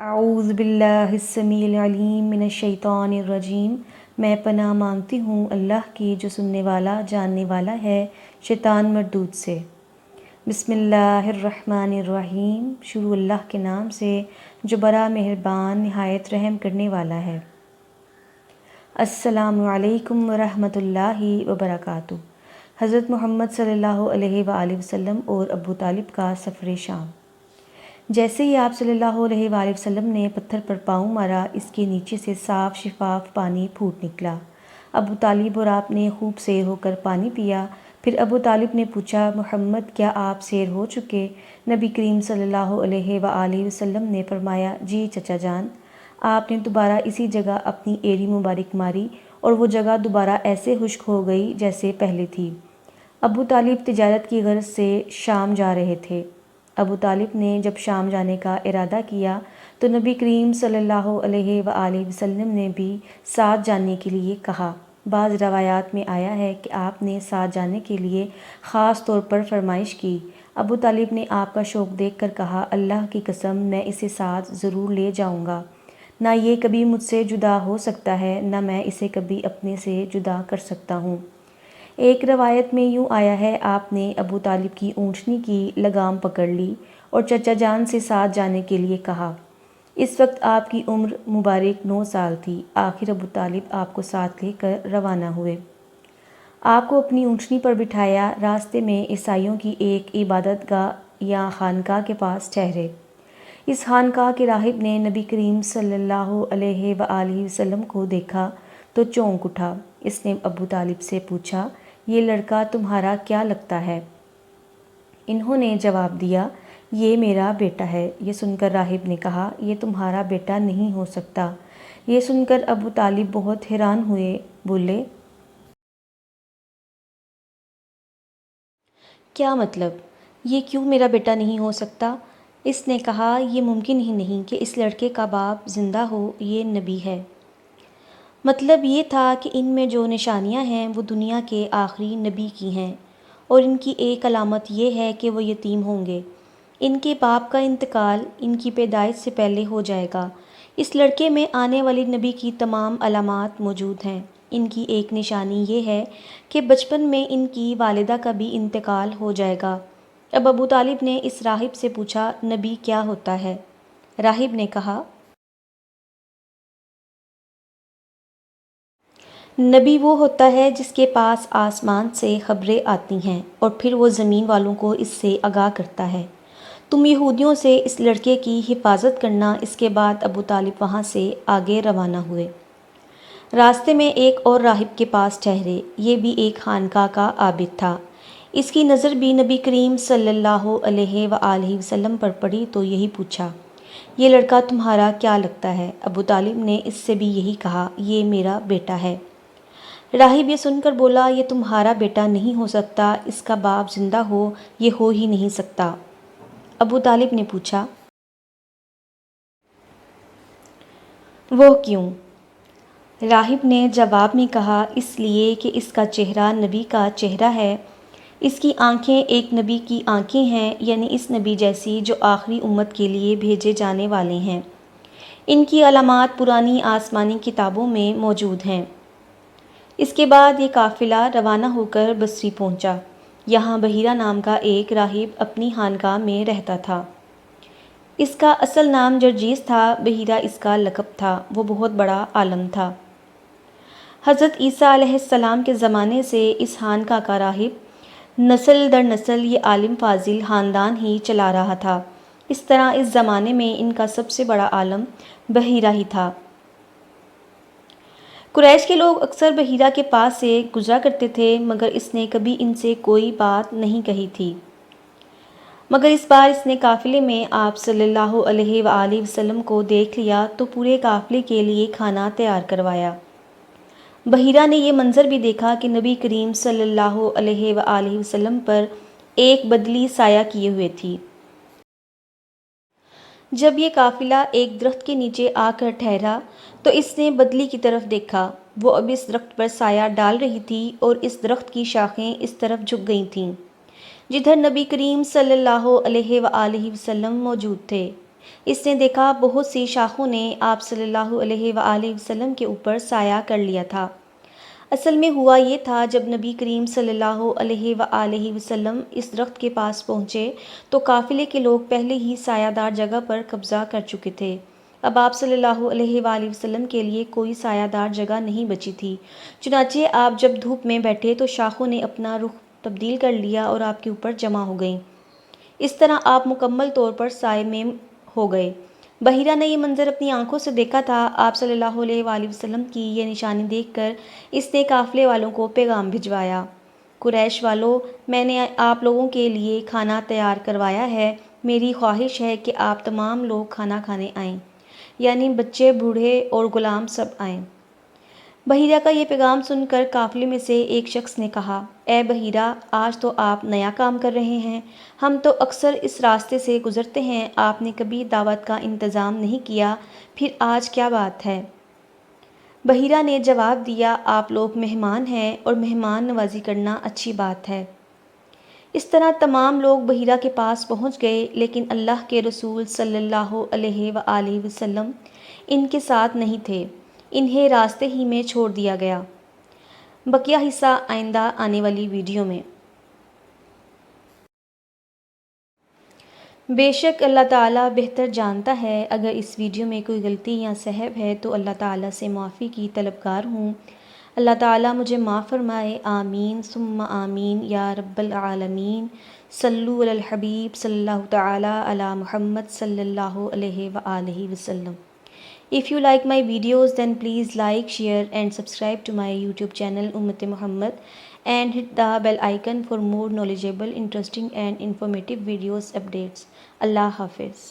اعوذ باللہ السمیع العلیم من الشیطان الرجیم۔ میں پناہ مانگتی ہوں اللہ کی جو سننے والا جاننے والا ہے شیطان مردود سے۔ بسم اللہ الرحمن الرحیم۔ شروع اللہ کے نام سے جو بڑا مہربان نہایت رحم کرنے والا ہے۔ السلام علیکم ورحمۃ اللہ وبرکاتہ۔ حضرت محمد صلی اللہ علیہ وآلہ وسلم اور ابو طالب کا سفر شام۔ جیسے ہی آپ صلی اللہ علیہ وآلہ وسلم نے پتھر پر پاؤں مارا، اس کے نیچے سے صاف شفاف پانی پھوٹ نکلا۔ ابو طالب اور آپ نے خوب سیر ہو کر پانی پیا۔ پھر ابو طالب نے پوچھا، محمد کیا آپ سیر ہو چکے؟ نبی کریم صلی اللہ علیہ وآلہ وسلم نے فرمایا، جی چچا جان۔ آپ نے دوبارہ اسی جگہ اپنی ایڑی مبارک ماری اور وہ جگہ دوبارہ ایسے خشک ہو گئی جیسے پہلے تھی۔ ابو طالب تجارت کی غرض سے شام جا رہے تھے۔ ابو طالب نے جب شام جانے کا ارادہ کیا تو نبی کریم صلی اللہ علیہ وآلہ وسلم نے بھی ساتھ جانے کے لیے کہا۔ بعض روایات میں آیا ہے کہ آپ نے ساتھ جانے کے لیے خاص طور پر فرمائش کی۔ ابو طالب نے آپ کا شوق دیکھ کر کہا، اللہ کی قسم میں اسے ساتھ ضرور لے جاؤں گا۔ نہ یہ کبھی مجھ سے جدا ہو سکتا ہے، نہ میں اسے کبھی اپنے سے جدا کر سکتا ہوں۔ ایک روایت میں یوں آیا ہے، آپ نے ابو طالب کی اونٹنی کی لگام پکڑ لی اور چچا جان سے ساتھ جانے کے لیے کہا۔ اس وقت آپ کی عمر مبارک 9 سال تھی۔ آخر ابو طالب آپ کو ساتھ لے کر روانہ ہوئے۔ آپ کو اپنی اونٹنی پر بٹھایا، راستے میں عیسائیوں کی ایک عبادت گاہ یا خانقاہ کے پاس ٹھہرے۔ اس خانقاہ کے راہب نے نبی کریم صلی اللہ علیہ وآلہ وسلم کو دیکھا تو چونک اٹھا۔ اس نے ابو طالب سے پوچھا، یہ لڑکا تمہارا کیا لگتا ہے؟ انہوں نے جواب دیا، یہ میرا بیٹا ہے۔ یہ سن کر راہب نے کہا، یہ تمہارا بیٹا نہیں ہو سکتا۔ یہ سن کر ابو طالب بہت حیران ہوئے، بولے، کیا مطلب؟ یہ کیوں میرا بیٹا نہیں ہو سکتا؟ اس نے کہا، یہ ممکن ہی نہیں کہ اس لڑکے کا باپ زندہ ہو، یہ نبی ہے۔ مطلب یہ تھا کہ ان میں جو نشانیاں ہیں وہ دنیا کے آخری نبی کی ہیں، اور ان کی ایک علامت یہ ہے کہ وہ یتیم ہوں گے۔ ان کے باپ کا انتقال ان کی پیدائش سے پہلے ہو جائے گا۔ اس لڑکے میں آنے والے نبی کی تمام علامات موجود ہیں۔ ان کی ایک نشانی یہ ہے کہ بچپن میں ان کی والدہ کا بھی انتقال ہو جائے گا۔ اب ابو طالب نے اس راہب سے پوچھا، نبی کیا ہوتا ہے؟ راہب نے کہا، نبی وہ ہوتا ہے جس کے پاس آسمان سے خبریں آتی ہیں اور پھر وہ زمین والوں کو اس سے آگاہ کرتا ہے۔ تم یہودیوں سے اس لڑکے کی حفاظت کرنا۔ اس کے بعد ابو طالب وہاں سے آگے روانہ ہوئے۔ راستے میں ایک اور راہب کے پاس ٹھہرے۔ یہ بھی ایک خانقاہ کا عابد تھا۔ اس کی نظر بھی نبی کریم صلی اللہ علیہ وآلہ وسلم پر پڑی تو یہی پوچھا، یہ لڑکا تمہارا کیا لگتا ہے؟ ابو طالب نے اس سے بھی یہی کہا، یہ میرا بیٹا ہے۔ راہب یہ سن کر بولا، یہ تمہارا بیٹا نہیں ہو سکتا، اس کا باپ زندہ ہو، یہ ہو ہی نہیں سکتا۔ ابو طالب نے پوچھا، وہ کیوں؟ راہب نے جواب میں کہا، اس لیے کہ اس کا چہرہ نبی کا چہرہ ہے، اس کی آنکھیں ایک نبی کی آنکھیں ہیں، یعنی اس نبی جیسی جو آخری امت کے لیے بھیجے جانے والے ہیں۔ ان کی علامات پرانی آسمانی کتابوں میں موجود ہیں۔ اس کے بعد یہ قافلہ روانہ ہو کر بصری پہنچا۔ یہاں بحیرہ نام کا ایک راہب اپنی خانقاہ میں رہتا تھا۔ اس کا اصل نام جرجیس تھا، بحیرہ اس کا لقب تھا۔ وہ بہت بڑا عالم تھا۔ حضرت عیسیٰ علیہ السلام کے زمانے سے اس خانقاہ کا راہب نسل در نسل یہ عالم فاضل خاندان ہی چلا رہا تھا۔ اس طرح اس زمانے میں ان کا سب سے بڑا عالم بحیرہ ہی تھا۔ قریش کے لوگ اکثر بحیرہ کے پاس سے گزرا کرتے تھے، مگر اس نے کبھی ان سے کوئی بات نہیں کہی تھی۔ مگر اس بار اس نے قافلے میں آپ صلی اللہ علیہ وآلہ وسلم کو دیکھ لیا تو پورے قافلے کے لیے کھانا تیار کروایا۔ بحیرہ نے یہ منظر بھی دیکھا کہ نبی کریم صلی اللہ علیہ وآلہ وسلم پر ایک بدلی سایہ کیے ہوئے تھی۔ جب یہ قافلہ ایک درخت کے نیچے آ کر ٹھہرا تو اس نے بدلی کی طرف دیکھا۔ وہ اب اس درخت پر سایہ ڈال رہی تھی اور اس درخت کی شاخیں اس طرف جھک گئی تھیں جدھر نبی کریم صلی اللہ علیہ وآلہ وسلم موجود تھے۔ اس نے دیکھا بہت سی شاخوں نے آپ صلی اللہ علیہ وآلہ وسلم کے اوپر سایہ کر لیا تھا۔ اصل میں ہوا یہ تھا، جب نبی کریم صلی اللہ علیہ وآلہ وسلم اس درخت کے پاس پہنچے تو قافلے کے لوگ پہلے ہی سایہ دار جگہ پر قبضہ کر چکے تھے۔ اب آپ صلی اللہ علیہ وآلہ وسلم کے لیے کوئی سایہ دار جگہ نہیں بچی تھی، چنانچہ آپ جب دھوپ میں بیٹھے تو شاخوں نے اپنا رخ تبدیل کر لیا اور آپ کے اوپر جمع ہو گئیں۔ اس طرح آپ مکمل طور پر سائے میں ہو گئے۔ بحیرہ نے یہ منظر اپنی آنکھوں سے دیکھا تھا۔ آپ صلی اللہ علیہ وآلہ وسلم کی یہ نشانی دیکھ کر اس نے قافلے والوں کو پیغام بھجوایا: قریش والو، میں نے آپ لوگوں کے لیے کھانا تیار کروایا ہے۔ میری خواہش ہے کہ آپ تمام لوگ کھانا کھانے آئیں، یعنی بچے، بوڑھے اور غلام سب آئیں۔ بحیرہ کا یہ پیغام سن کر قافلے میں سے ایک شخص نے کہا: اے بحیرہ، آج تو آپ نیا کام کر رہے ہیں۔ ہم تو اکثر اس راستے سے گزرتے ہیں، آپ نے کبھی دعوت کا انتظام نہیں کیا، پھر آج کیا بات ہے؟ بحیرہ نے جواب دیا: آپ لوگ مہمان ہیں اور مہمان نوازی کرنا اچھی بات ہے۔ اس طرح تمام لوگ بحیرہ کے پاس پہنچ گئے، لیکن اللہ کے رسول صلی اللہ علیہ وآلہ وسلم ان کے ساتھ نہیں تھے۔ انہیں راستے ہی میں چھوڑ دیا گیا۔ بقیہ حصہ آئندہ آنے والی ویڈیو میں۔ بے شک اللہ تعالیٰ بہتر جانتا ہے۔ اگر اس ویڈیو میں کوئی غلطی یا سہو ہے تو اللہ تعالیٰ سے معافی کی طلبگار ہوں۔ اللہ تعالیٰ مجھے معاف فرمائے، آمین ثم آمین یا رب العالمین۔ صلو علی الحبیب صلی اللہ تعالیٰ علی محمد صلی اللہ علیہ وآلہ وسلم۔ If you like my videos, then please like, share and subscribe to my YouTube channel Ummat Muhammad and hit the bell icon for more knowledgeable, interesting and informative videos updates. Allah Hafiz.